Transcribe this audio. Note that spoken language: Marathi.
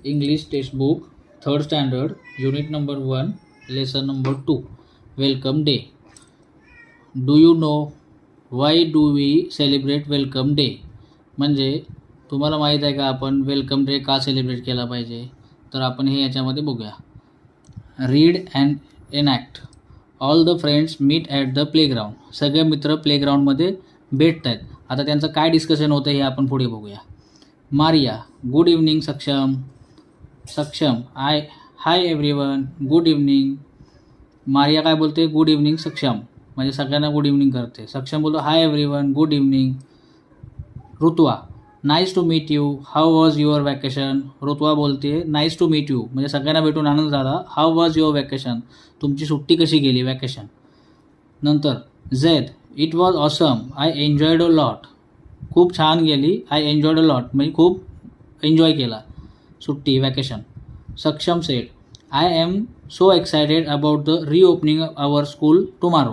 English textbook, 3rd standard, unit number 1, lesson number 2, welcome day. Do you know why do we celebrate welcome day? म्हणजे तुम्हाला माहीत आहे का आपण वेलकम डे का सेलिब्रेट केला पाहिजे? तर आपण हे याच्यामध्ये बघूया. Read and enact. All the friends meet at the playground. सगळे मित्र प्लेग्राऊंडमध्ये भेटत आहेत. आता त्यांचं काय डिस्कशन होतं हे आपण पुढे बघूया. Maria, good evening. Saksham, hi everyone, good evening. Maria काय बोलते? गुड इव्हनिंग सक्षम, म्हणजे सगळ्यांना गुड इव्हनिंग करते. सक्षम बोलतो hi everyone, good evening. Rutuva, nice to meet you, how was your vacation. Rutuva बोलते नाईस टू मीट यू, म्हणजे सगळ्यांना भेटून आनंद झाला. हाऊ वॉज युअर वॅकेशन, तुमची सुट्टी कशी गेली, वॅकेशन. नंतर Z, it was awesome, I enjoyed a lot. खूप छान गेली. आय एन्जॉयड अ लॉट म्हणजे खूप एन्जॉय केला सुट्टी, vacation. Saksham said, I am so excited about the reopening our school tomorrow.